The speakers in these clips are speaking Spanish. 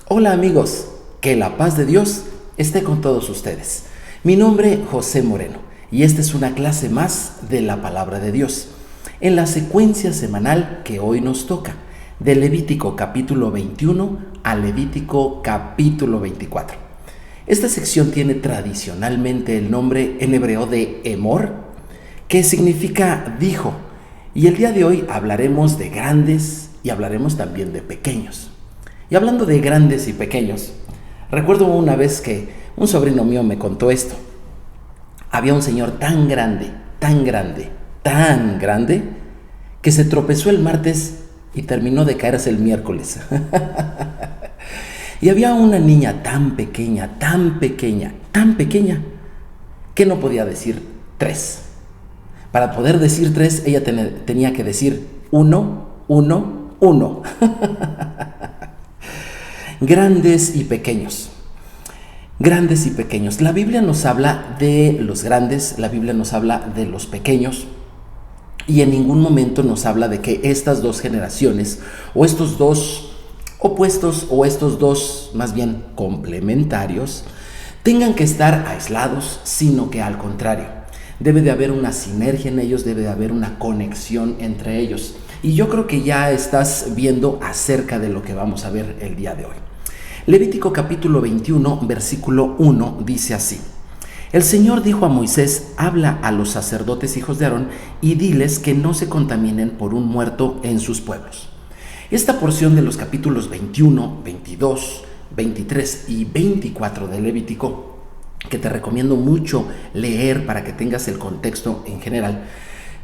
Hola amigos, que la paz de Dios esté con todos ustedes. Mi nombre es José Moreno y esta es una clase más de la Palabra de Dios, en la secuencia semanal que hoy nos toca, de Levítico capítulo 21 a Levítico capítulo 24. Esta sección tiene tradicionalmente el nombre en hebreo de Emor, que significa dijo, y el día de hoy hablaremos de grandes y hablaremos también de pequeños. Y hablando de grandes y pequeños, recuerdo una vez que un sobrino mío me contó esto. Había un señor tan grande, que se tropezó el martes y terminó de caerse el miércoles. Y había una niña tan pequeña, que no podía decir 3. Para poder decir 3, ella tenía que decir 1, 1, 1. Grandes y pequeños. Grandes y pequeños. La Biblia nos habla de los grandes, la Biblia nos habla de los pequeños, y en ningún momento nos habla de que estas dos generaciones, o estos dos opuestos, o estos dos más bien complementarios, tengan que estar aislados, sino que al contrario, debe de haber una sinergia en ellos, debe de haber una conexión entre ellos. Y yo creo que ya estás viendo acerca de lo que vamos a ver el día de hoy. Levítico capítulo 21, versículo 1 dice así: El Señor dijo a Moisés: habla a los sacerdotes hijos de Aarón y diles que no se contaminen por un muerto en sus pueblos. Esta porción de los capítulos 21, 22, 23 y 24 de Levítico, que te recomiendo mucho leer para que tengas el contexto en general,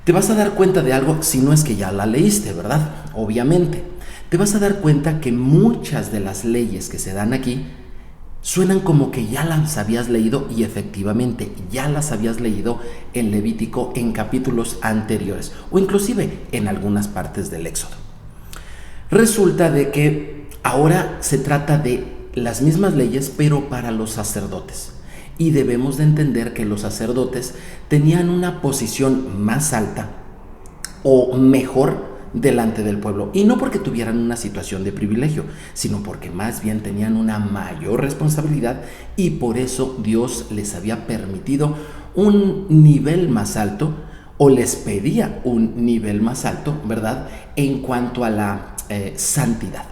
te vas a dar cuenta de algo si no es que ya la leíste, ¿verdad? Obviamente. Te vas a dar cuenta que muchas de las leyes que se dan aquí suenan como que ya las habías leído, y efectivamente ya las habías leído en Levítico en capítulos anteriores o inclusive en algunas partes del Éxodo. Resulta de que ahora se trata de las mismas leyes pero para los sacerdotes, y debemos de entender que los sacerdotes tenían una posición más alta o mejor delante del pueblo, y no porque tuvieran una situación de privilegio, sino porque más bien tenían una mayor responsabilidad, y por eso Dios les había permitido un nivel más alto, o les pedía un nivel más alto, ¿verdad?, en cuanto a la santidad.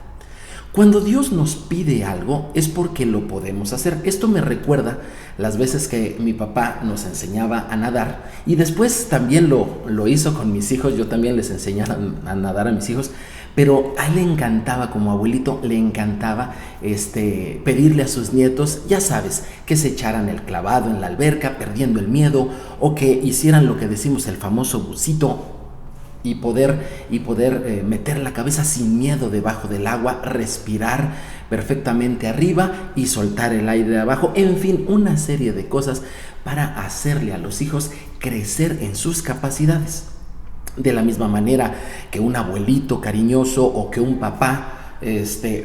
Cuando Dios nos pide algo es porque lo podemos hacer. Esto me recuerda las veces que mi papá nos enseñaba a nadar, y después también lo hizo con mis hijos. Yo también les enseñaba a nadar a mis hijos, pero a él le encantaba, como abuelito, le encantaba pedirle a sus nietos, ya sabes, que se echaran el clavado en la alberca perdiendo el miedo, o que hicieran lo que decimos el famoso bucito, y poder meter la cabeza sin miedo debajo del agua, respirar perfectamente arriba y soltar el aire de abajo. En fin, una serie de cosas para hacerle a los hijos crecer en sus capacidades. De la misma manera que un abuelito cariñoso o que un papá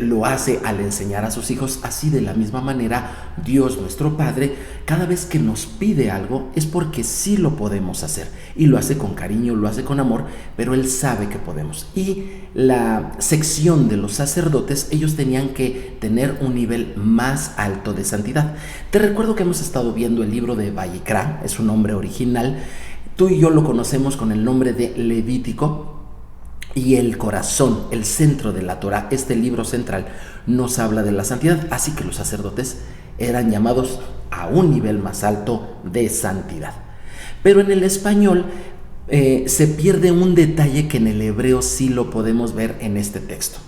lo hace al enseñar a sus hijos, así de la misma manera Dios nuestro Padre, cada vez que nos pide algo es porque sí lo podemos hacer, y lo hace con cariño, lo hace con amor, pero Él sabe que podemos. Y la sección de los sacerdotes, ellos tenían que tener un nivel más alto de santidad. Te recuerdo que hemos estado viendo el libro de Vayikra, es un nombre original. Tú y yo lo conocemos con el nombre de Levítico. Y el corazón, el centro de la Torá, este libro central, nos habla de la santidad. Así que los sacerdotes eran llamados a un nivel más alto de santidad. Pero en el español se pierde un detalle que en el hebreo sí lo podemos ver en este texto.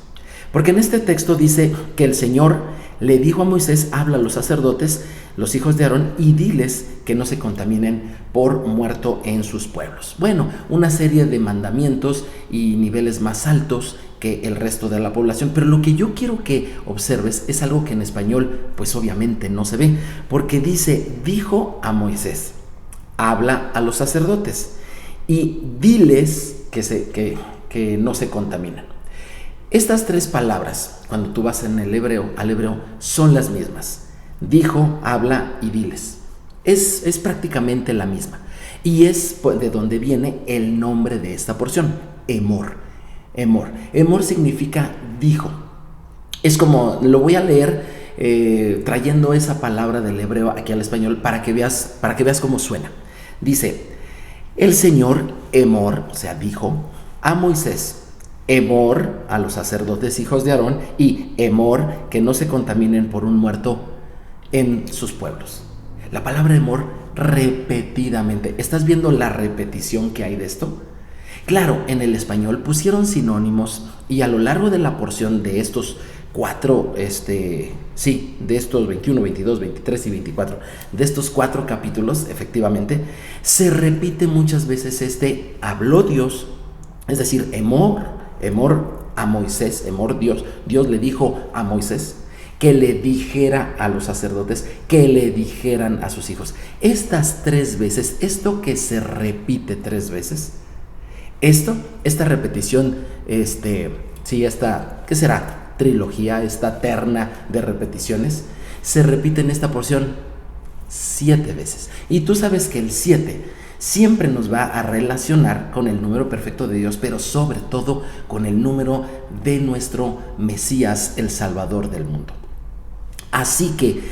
Porque en este texto dice que el Señor le dijo a Moisés: habla a los sacerdotes, los hijos de Aarón, y diles que no se contaminen por muerto en sus pueblos. Bueno, una serie de mandamientos y niveles más altos que el resto de la población. Pero lo que yo quiero que observes es algo que en español pues obviamente no se ve, porque dice: dijo a Moisés, habla a los sacerdotes y diles que no se contaminan. Estas tres palabras, cuando tú vas al hebreo, son las mismas. Dijo, habla y diles. Es prácticamente la misma. Y es de donde viene el nombre de esta porción, Emor. Emor significa dijo. Es como, lo voy a leer trayendo esa palabra del hebreo aquí al español para que veas cómo suena. Dice, el Señor Emor, o sea, dijo a Moisés, Emor a los sacerdotes hijos de Aarón y Emor que no se contaminen por un muerto en sus pueblos. La palabra Emor repetidamente. ¿Estás viendo la repetición que hay de esto? Claro, en el español pusieron sinónimos y a lo largo de la porción de estos de estos 21, 22, 23 y 24, de estos 4 capítulos, efectivamente, se repite muchas veces habló Dios, es decir, Emor a Moisés, Emor Dios le dijo a Moisés que le dijera a los sacerdotes, que le dijeran a sus hijos. Estas 3 veces, esto que se repite 3 veces, esta repetición, ¿qué será? Trilogía, esta terna de repeticiones, se repite en esta porción 7 veces. Y tú sabes que el 7 siempre nos va a relacionar con el número perfecto de Dios, pero sobre todo con el número de nuestro Mesías, el Salvador del mundo. Así que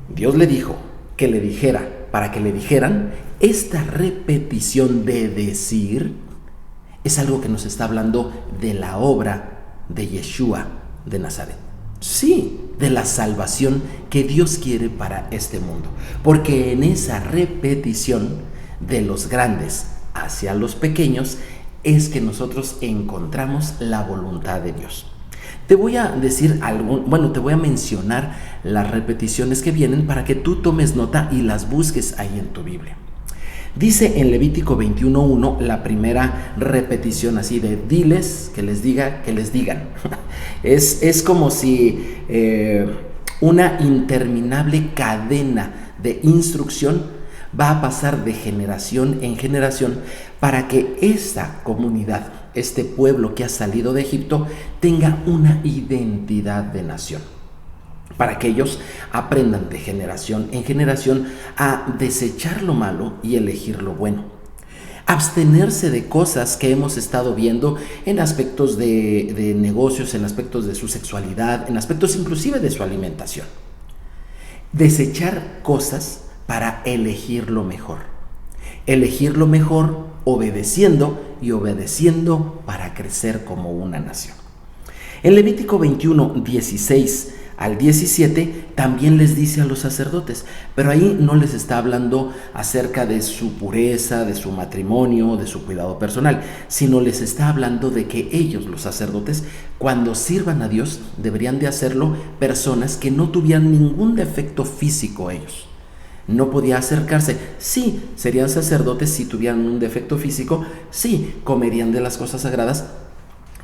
Dios le dijo que le dijera, para que le dijeran, esta repetición de decir es algo que nos está hablando de la obra de Yeshua de Nazaret. Sí, de la salvación que Dios quiere para este mundo. Porque en esa repetición de los grandes hacia los pequeños es que nosotros encontramos la voluntad de Dios. Te voy a decir te voy a mencionar las repeticiones que vienen para que tú tomes nota y las busques ahí en tu Biblia. Dice en Levítico 21:1 la primera repetición así de diles, que les diga, que les digan. Es como si una interminable cadena de instrucción va a pasar de generación en generación para que esta comunidad, este pueblo que ha salido de Egipto, tenga una identidad de nación. Para que ellos aprendan de generación en generación a desechar lo malo y elegir lo bueno. Abstenerse de cosas que hemos estado viendo en aspectos de negocios, en aspectos de su sexualidad, en aspectos inclusive de su alimentación. Desechar cosas para elegir lo mejor. Elegir lo mejor obedeciendo y obedeciendo para crecer como una nación. En Levítico 21:16 al 17 también les dice a los sacerdotes, pero ahí no les está hablando acerca de su pureza, de su matrimonio, de su cuidado personal, sino les está hablando de que ellos, los sacerdotes, cuando sirvan a Dios, deberían de hacerlo personas que no tuvieran ningún defecto físico ellos. No podía acercarse. Sí, serían sacerdotes si tuvieran un defecto físico, sí, comerían de las cosas sagradas,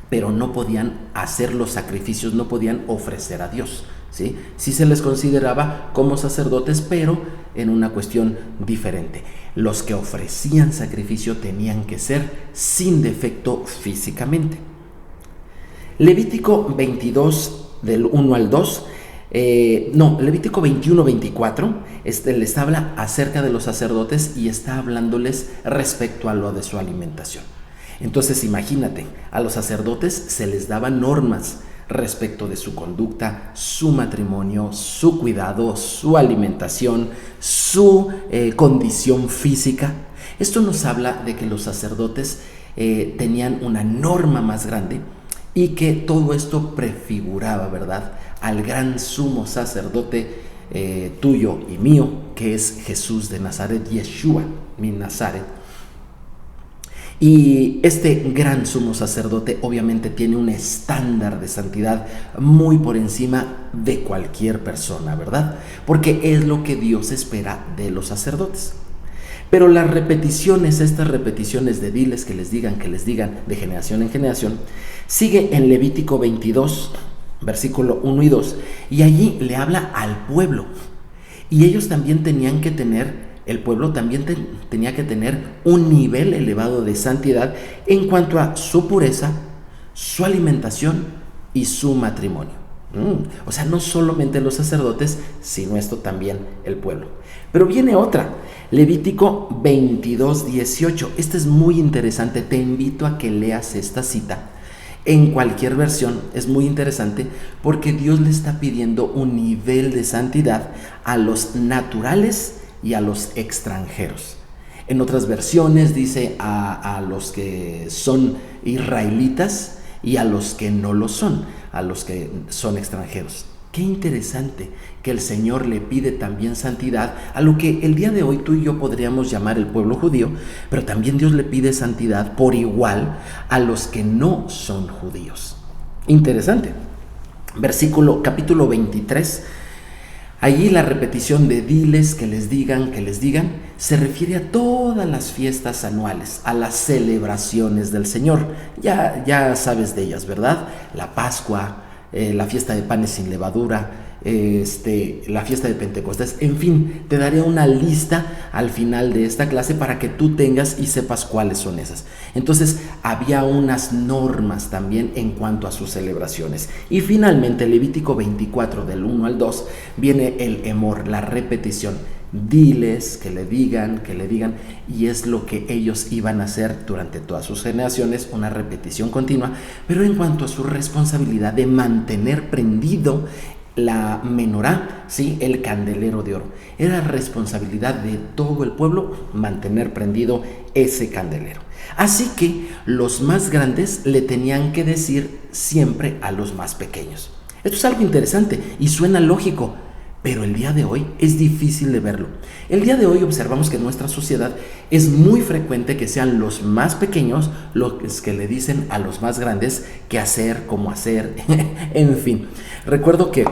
pero no podían hacer los sacrificios, no podían ofrecer a Dios, ¿sí? Sí se les consideraba como sacerdotes, pero en una cuestión diferente. Los que ofrecían sacrificio tenían que ser sin defecto físicamente. Levítico 22, del 1 al 2, Levítico 21-24, les habla acerca de los sacerdotes y está hablándoles respecto a lo de su alimentación. Entonces imagínate, a los sacerdotes se les daban normas respecto de su conducta, su matrimonio, su cuidado, su alimentación, su condición física. Esto nos habla de que los sacerdotes tenían una norma más grande y que todo esto prefiguraba, ¿verdad?, al gran sumo sacerdote tuyo y mío, que es Jesús de Nazaret, Yeshua, mi Nazaret. Y este gran sumo sacerdote obviamente tiene un estándar de santidad muy por encima de cualquier persona, ¿verdad? Porque es lo que Dios espera de los sacerdotes. Pero las repeticiones, estas repeticiones de diles, que les digan, de generación en generación, sigue en Levítico 22, versículo 1 y 2, y allí le habla al pueblo. Y ellos también tenían que tener... El pueblo también tenía que tener un nivel elevado de santidad en cuanto a su pureza, su alimentación y su matrimonio. O sea, no solamente los sacerdotes, sino esto también el pueblo. Pero viene otra, Levítico 22:18. Esta es muy interesante, te invito a que leas esta cita En cualquier versión es muy interesante porque Dios le está pidiendo un nivel de santidad a los naturales y a los extranjeros. En otras versiones dice a los que son israelitas y a los que no lo son, a los que son extranjeros. Qué interesante que el Señor le pide también santidad a lo que el día de hoy tú y yo podríamos llamar el pueblo judío, pero también Dios le pide santidad por igual a los que no son judíos. Interesante. Capítulo 23. Allí la repetición de diles, que les digan, se refiere a todas las fiestas anuales, a las celebraciones del Señor. Ya sabes de ellas, ¿verdad? La Pascua, la fiesta de panes sin levadura, la fiesta de Pentecostés. En fin, te daré una lista al final de esta clase para que tú tengas y sepas cuáles son esas. Entonces, había unas normas también en cuanto a sus celebraciones. Y finalmente, Levítico 24, del 1 al 2, viene el emor, la repetición. Diles, que le digan, y es lo que ellos iban a hacer durante todas sus generaciones, una repetición continua, pero en cuanto a su responsabilidad de mantener prendido la menorá, ¿sí? El candelero de oro. Era responsabilidad de todo el pueblo mantener prendido ese candelero. Así que los más grandes le tenían que decir siempre a los más pequeños. Esto es algo interesante y suena lógico, pero el día de hoy es difícil de verlo. El día de hoy observamos que en nuestra sociedad es muy frecuente que sean los más pequeños los que le dicen a los más grandes qué hacer, cómo hacer, en fin. Recuerdo que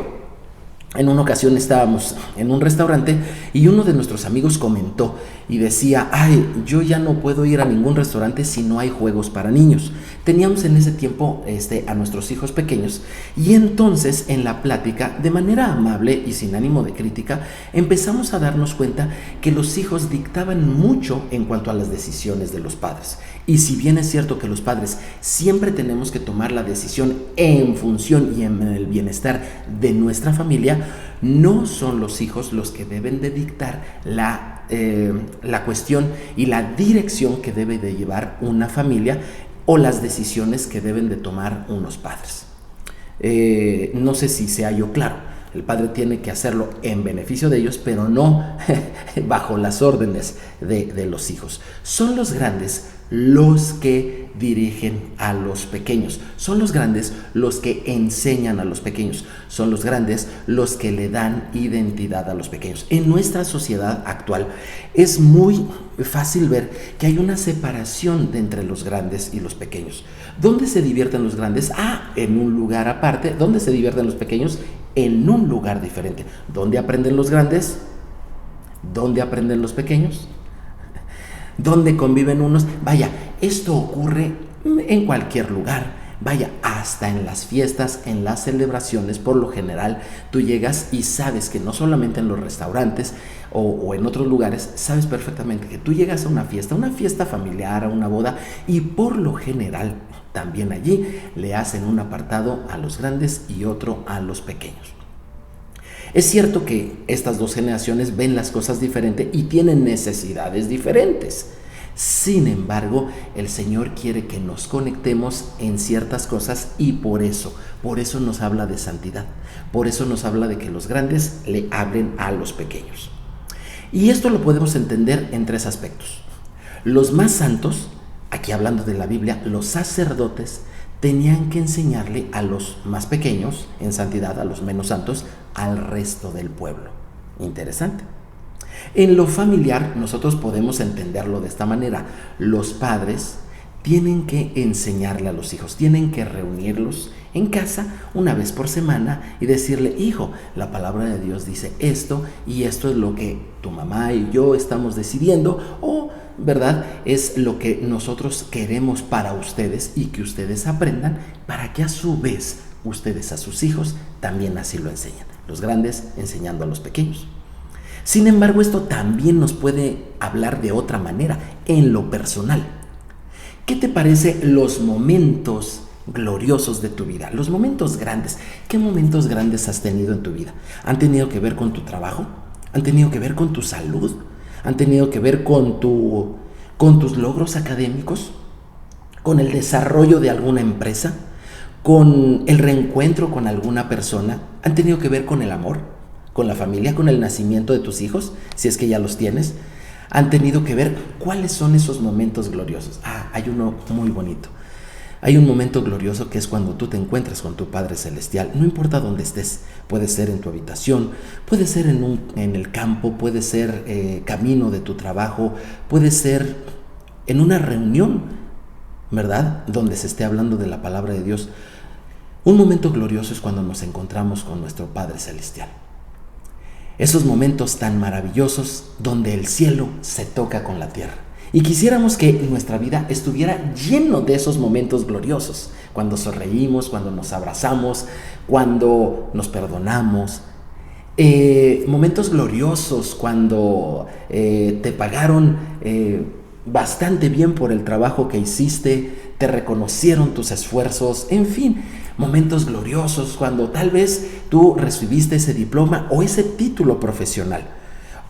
en una ocasión estábamos en un restaurante y uno de nuestros amigos comentó y decía: ay, yo ya no puedo ir a ningún restaurante si no hay juegos para niños. Teníamos en ese tiempo a nuestros hijos pequeños y entonces en la plática, de manera amable y sin ánimo de crítica, empezamos a darnos cuenta que los hijos dictaban mucho en cuanto a las decisiones de los padres. Y si bien es cierto que los padres siempre tenemos que tomar la decisión en función y en el bienestar de nuestra familia, no son los hijos los que deben de dictar la cuestión y la dirección que debe de llevar una familia o las decisiones que deben de tomar unos padres. No sé si sea yo claro. El padre tiene que hacerlo en beneficio de ellos, pero no bajo las órdenes de los hijos. Son los grandes los que dirigen a los pequeños. Son los grandes los que enseñan a los pequeños. Son los grandes los que le dan identidad a los pequeños. En nuestra sociedad actual es muy fácil ver que hay una separación entre los grandes y los pequeños. ¿Dónde se divierten los grandes? En un lugar aparte. ¿Dónde se divierten los pequeños? En un lugar diferente. ¿Dónde aprenden los grandes? ¿Dónde aprenden los pequeños? ¿Dónde conviven unos? Vaya, esto ocurre en cualquier lugar. Vaya, hasta en las fiestas, en las celebraciones, por lo general, tú llegas y sabes que no solamente en los restaurantes o en otros lugares, sabes perfectamente que tú llegas a una fiesta familiar, a una boda, y por lo general también allí le hacen un apartado a los grandes y otro a los pequeños. Es cierto que estas dos generaciones ven las cosas diferente y tienen necesidades diferentes. Sin embargo, el Señor quiere que nos conectemos en ciertas cosas y por eso nos habla de santidad. Por eso nos habla de que los grandes le hablen a los pequeños. Y esto lo podemos entender en tres aspectos. Los más santos, aquí hablando de la Biblia, los sacerdotes tenían que enseñarle a los más pequeños en santidad, a los menos santos, al resto del pueblo. Interesante. En lo familiar nosotros podemos entenderlo de esta manera. Los padres tienen que enseñarle a los hijos, tienen que reunirlos en casa una vez por semana y decirle: hijo, la palabra de Dios dice esto y esto es lo que tu mamá y yo estamos decidiendo, o ¿verdad? Es lo que nosotros queremos para ustedes y que ustedes aprendan para que a su vez ustedes a sus hijos también así lo enseñen. Los grandes enseñando a los pequeños. Sin embargo, esto también nos puede hablar de otra manera, en lo personal. ¿Qué te parece los momentos gloriosos de tu vida? Los momentos grandes. ¿Qué momentos grandes has tenido en tu vida? ¿Han tenido que ver con tu trabajo? ¿Han tenido que ver con tu salud? ¿Han tenido que ver con tus logros académicos? ¿Con el desarrollo de alguna empresa? con el reencuentro con alguna persona, han tenido que ver con el amor, con la familia, con el nacimiento de tus hijos, si es que ya los tienes. Han tenido que ver cuáles son esos momentos gloriosos. Hay uno muy bonito. Hay un momento glorioso que es cuando tú te encuentras con tu Padre Celestial, no importa dónde estés. Puede ser en tu habitación, puede ser en el campo, puede ser camino de tu trabajo, puede ser en una reunión, ¿verdad?, donde se esté hablando de la palabra de Dios. Un momento glorioso es cuando nos encontramos con nuestro Padre Celestial. Esos momentos tan maravillosos donde el cielo se toca con la tierra. Y quisiéramos que nuestra vida estuviera lleno de esos momentos gloriosos, cuando sonreímos, cuando nos abrazamos, cuando nos perdonamos. Momentos gloriosos cuando te pagaron bastante bien por el trabajo que hiciste, te reconocieron tus esfuerzos, en fin, momentos gloriosos cuando tal vez tú recibiste ese diploma o ese título profesional,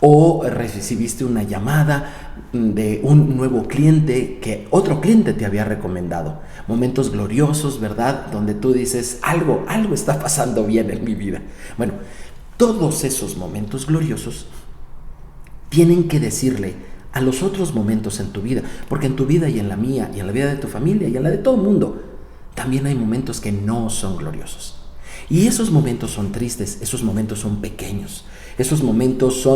o recibiste una llamada de un nuevo cliente que otro cliente te había recomendado. Momentos gloriosos, ¿verdad?, donde tú dices, algo está pasando bien en mi vida. Bueno, todos esos momentos gloriosos tienen que decirle a los otros momentos en tu vida, porque en tu vida y en la mía y en la vida de tu familia y en la de todo el mundo también hay momentos que no son gloriosos. Y esos momentos son tristes, esos momentos son pequeños, esos momentos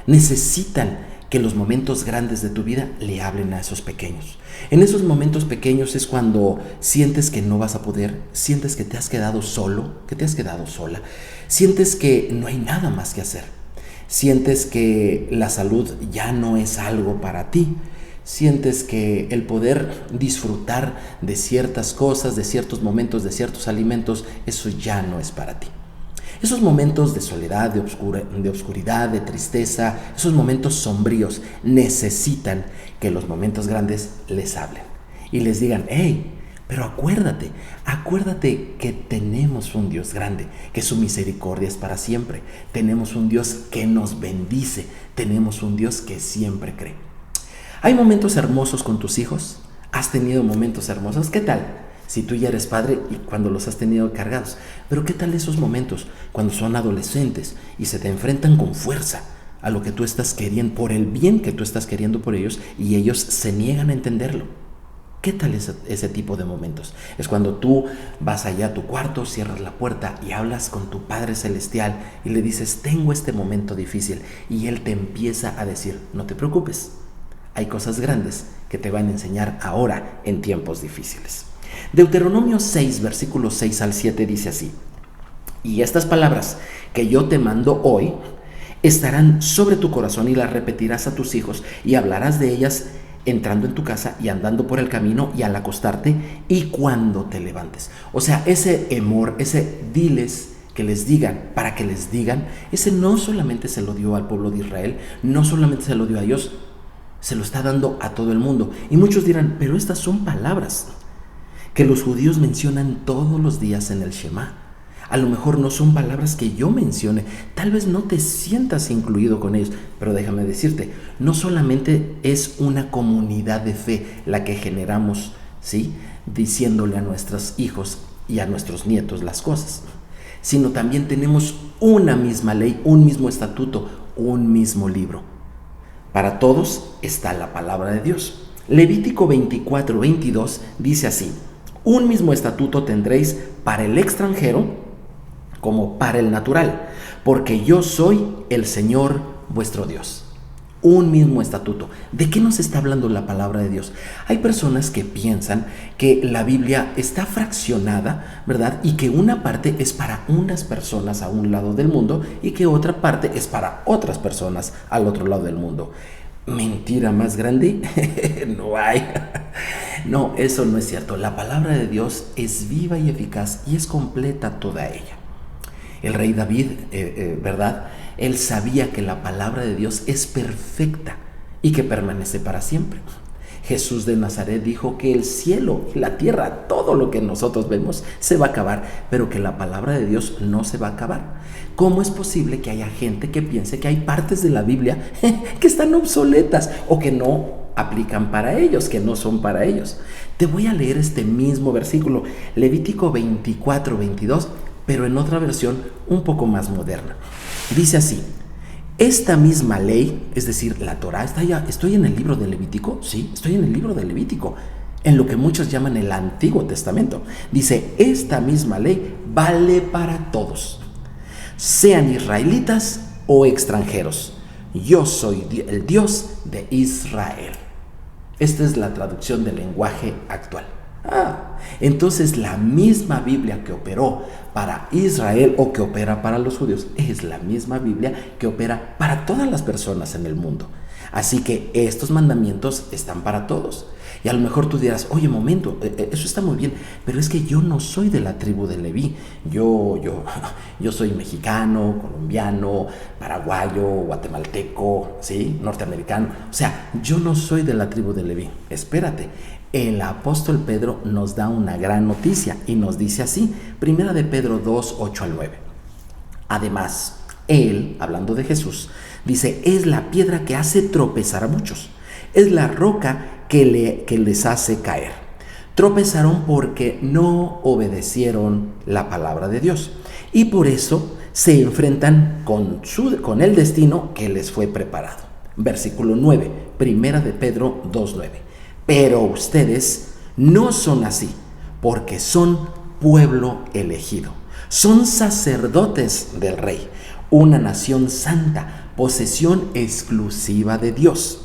necesitan que los momentos grandes de tu vida le hablen a esos pequeños. En esos momentos pequeños es cuando sientes que no vas a poder, sientes que te has quedado solo, que te has quedado sola, sientes que no hay nada más que hacer, sientes que la salud ya no es algo para ti, sientes que el poder disfrutar de ciertas cosas, de ciertos momentos, de ciertos alimentos, eso ya no es para ti. Esos momentos de soledad, de oscuridad, de tristeza, esos momentos sombríos necesitan que los momentos grandes les hablen y les digan, hey, pero acuérdate que tenemos un Dios grande, que su misericordia es para siempre, tenemos un Dios que nos bendice, tenemos un Dios que siempre cree. ¿Hay momentos hermosos con tus hijos? ¿Has tenido momentos hermosos? ¿Qué tal si tú ya eres padre y cuando los has tenido cargados? Pero ¿qué tal esos momentos cuando son adolescentes y se te enfrentan con fuerza a lo que tú estás queriendo, por el bien que tú estás queriendo por ellos, y ellos se niegan a entenderlo? ¿Qué tal ese tipo de momentos? Es cuando tú vas allá a tu cuarto, cierras la puerta y hablas con tu Padre Celestial y le dices, tengo este momento difícil, y Él te empieza a decir, no te preocupes, hay cosas grandes que te van a enseñar ahora en tiempos difíciles. Deuteronomio 6, versículos 6 al 7 dice así, y estas palabras que yo te mando hoy estarán sobre tu corazón y las repetirás a tus hijos y hablarás de ellas entrando en tu casa y andando por el camino y al acostarte y cuando te levantes. O sea, ese emor, ese diles, que les digan, para que les digan, ese no solamente se lo dio al pueblo de Israel, no solamente se lo dio a ellos, se lo está dando a todo el mundo. Y muchos dirán, pero estas son palabras que los judíos mencionan todos los días en el Shema. A lo mejor no son palabras que yo mencione, tal vez no te sientas incluido con ellos, pero déjame decirte, no solamente es una comunidad de fe la que generamos, ¿sí?, diciéndole a nuestros hijos y a nuestros nietos las cosas, sino también tenemos una misma ley, un mismo estatuto, un mismo libro. Para todos está la palabra de Dios. Levítico 24, 22 dice así, un mismo estatuto tendréis para el extranjero como para el natural, porque yo soy el Señor vuestro Dios. Un mismo estatuto. ¿De qué nos está hablando la palabra de Dios? Hay personas que piensan que la Biblia está fraccionada, ¿verdad? Y que una parte es para unas personas a un lado del mundo y que otra parte es para otras personas al otro lado del mundo. ¿Mentira más grande? No hay. No, eso no es cierto. La palabra de Dios es viva y eficaz y es completa toda ella. El rey David, ¿verdad? Él sabía que la palabra de Dios es perfecta y que permanece para siempre. Jesús de Nazaret dijo que el cielo, la tierra, todo lo que nosotros vemos se va a acabar, pero que la palabra de Dios no se va a acabar. ¿Cómo es posible que haya gente que piense que hay partes de la Biblia que están obsoletas o que no aplican para ellos, que no son para ellos. Te voy a leer este mismo versículo, Levítico 24:22, pero en otra versión un poco más moderna. Dice así: esta misma ley, es decir, la Torá, ¿estoy en el libro de Levítico? Sí, estoy en el libro de Levítico, en lo que muchos llaman el Antiguo Testamento. Dice, esta misma ley vale para todos, sean israelitas o extranjeros. Yo soy el Dios de Israel. Esta es la traducción del lenguaje actual. Entonces la misma Biblia que operó para Israel o que opera para los judíos es la misma Biblia que opera para todas las personas en el mundo. Así que estos mandamientos están para todos. Y a lo mejor tú dirás, oye, momento, eso está muy bien, pero es que yo no soy de la tribu de Leví. Yo soy mexicano, colombiano, paraguayo, guatemalteco, ¿sí? Norteamericano. O sea, yo no soy de la tribu de Leví. Espérate. El apóstol Pedro nos da una gran noticia y nos dice así, Primera de Pedro 2, 8-9. Además, él, hablando de Jesús, dice, es la piedra que hace tropezar a muchos. Es la roca que les hace caer. Tropezaron porque no obedecieron la palabra de Dios y por eso se enfrentan con el destino que les fue preparado. Versículo 9, Primera de Pedro 2:9. Pero ustedes no son así, porque son pueblo elegido, son sacerdotes del Rey, una nación santa, posesión exclusiva de Dios.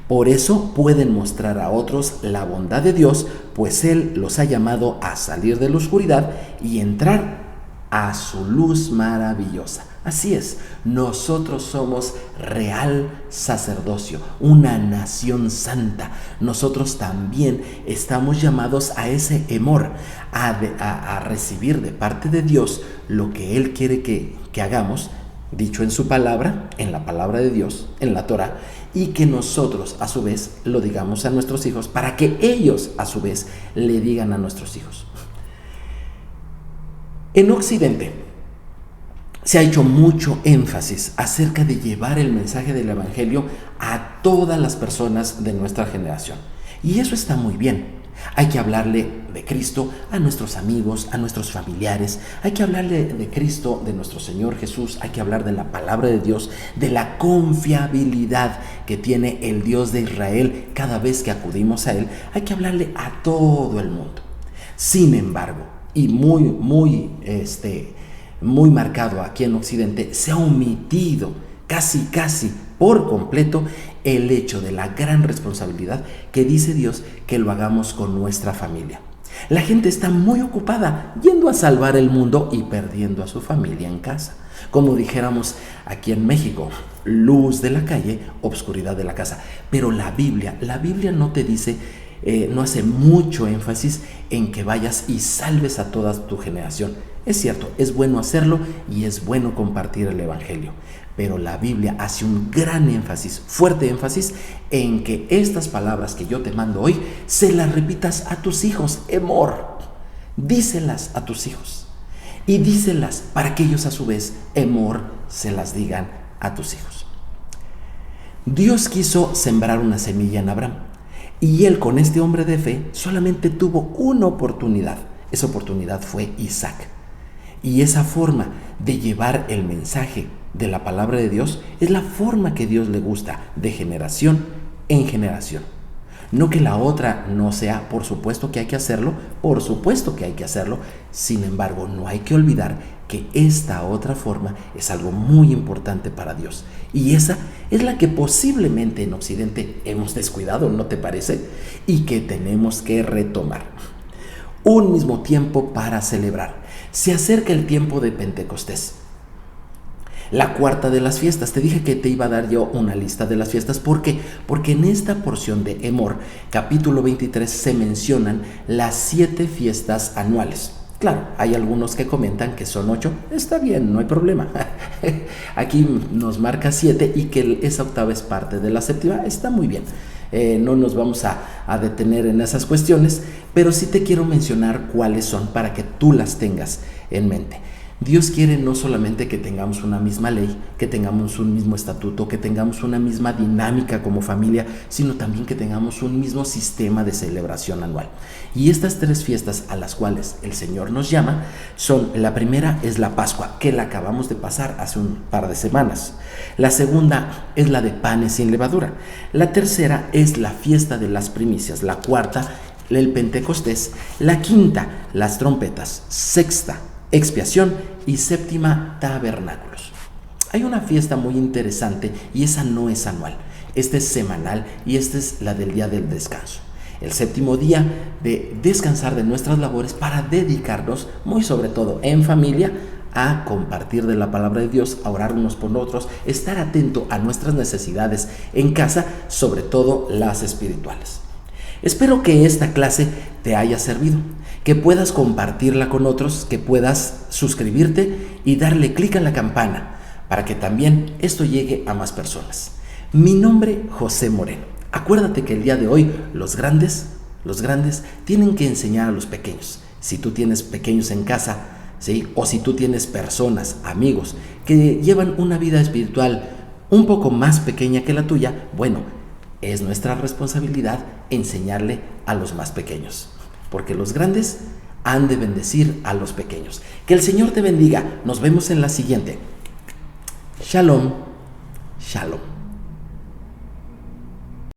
Por eso pueden mostrar a otros la bondad de Dios, pues Él los ha llamado a salir de la oscuridad y entrar a su luz maravillosa. Así es, nosotros somos real sacerdocio, una nación santa. Nosotros también estamos llamados a ese amor, a recibir de parte de Dios lo que Él quiere que hagamos, dicho en su palabra, en la palabra de Dios, en la Torá, y que nosotros a su vez lo digamos a nuestros hijos para que ellos a su vez le digan a nuestros hijos. En Occidente se ha hecho mucho énfasis acerca de llevar el mensaje del Evangelio a todas las personas de nuestra generación. Y eso está muy bien. Hay que hablarle de Cristo a nuestros amigos, a nuestros familiares. Hay que hablarle de Cristo, de nuestro Señor Jesús. Hay que hablar de la palabra de Dios, de la confiabilidad que tiene el Dios de Israel cada vez que acudimos a Él. Hay que hablarle a todo el mundo. Sin embargo, y muy marcado aquí en Occidente, se ha omitido casi por completo el hecho de la gran responsabilidad que dice Dios que lo hagamos con nuestra familia. La gente está muy ocupada yendo a salvar el mundo y perdiendo a su familia en casa. Como dijéramos aquí en México, luz de la calle, obscuridad de la casa. Pero la Biblia no te dice, no hace mucho énfasis en que vayas y salves a toda tu generación. Es cierto, es bueno hacerlo y es bueno compartir el Evangelio, pero la Biblia hace un gran énfasis, fuerte énfasis, en que estas palabras que yo te mando hoy, se las repitas a tus hijos, Emor. Díselas a tus hijos y díselas para que ellos a su vez, Emor, se las digan a tus hijos. Dios quiso sembrar una semilla en Abraham y él con este hombre de fe solamente tuvo una oportunidad. Esa oportunidad fue Isaac. Y esa forma de llevar el mensaje de la palabra de Dios es la forma que Dios le gusta, de generación en generación. No que la otra no sea, por supuesto que hay que hacerlo, sin embargo no hay que olvidar que esta otra forma es algo muy importante para Dios. Y esa es la que posiblemente en Occidente hemos descuidado, ¿no te parece? Y que tenemos que retomar. Un mismo tiempo para celebrar. Se acerca el tiempo de Pentecostés, la cuarta de las fiestas. Te dije que te iba a dar yo una lista de las fiestas. ¿Por qué? Porque en esta porción de Emor, capítulo 23, se mencionan las 7 fiestas anuales. Claro, hay algunos que comentan que son 8. Está bien, no hay problema. Aquí nos marca 7 y que esa octava es parte de la séptima. Está muy bien. No nos vamos a detener en esas cuestiones, pero sí te quiero mencionar cuáles son para que tú las tengas en mente. Dios quiere no solamente que tengamos una misma ley, que tengamos un mismo estatuto, que tengamos una misma dinámica como familia, sino también que tengamos un mismo sistema de celebración anual. Y estas 3 fiestas a las cuales el Señor nos llama son: la primera es la Pascua, que la acabamos de pasar hace un par de semanas. La segunda es la de panes sin levadura. La tercera es la fiesta de las primicias. La cuarta, el Pentecostés. La quinta, las trompetas. Sexta, expiación. Y séptima, tabernáculos. Hay una fiesta muy interesante y esa no es anual. Esta es semanal y esta es la del día del descanso. El séptimo día de descansar de nuestras labores para dedicarnos, muy sobre todo en familia, a compartir de la palabra de Dios, a orar unos por otros, estar atento a nuestras necesidades en casa, sobre todo las espirituales. Espero que esta clase te haya servido, que puedas compartirla con otros, que puedas suscribirte y darle clic en la campana para que también esto llegue a más personas. Mi nombre, José Moreno. Acuérdate que el día de hoy los grandes tienen que enseñar a los pequeños. Si tú tienes pequeños en casa, ¿sí?, o si tú tienes personas, amigos, que llevan una vida espiritual un poco más pequeña que la tuya, bueno, es nuestra responsabilidad enseñarle a los más pequeños, porque los grandes han de bendecir a los pequeños. Que el Señor te bendiga. Nos vemos en la siguiente. Shalom, shalom.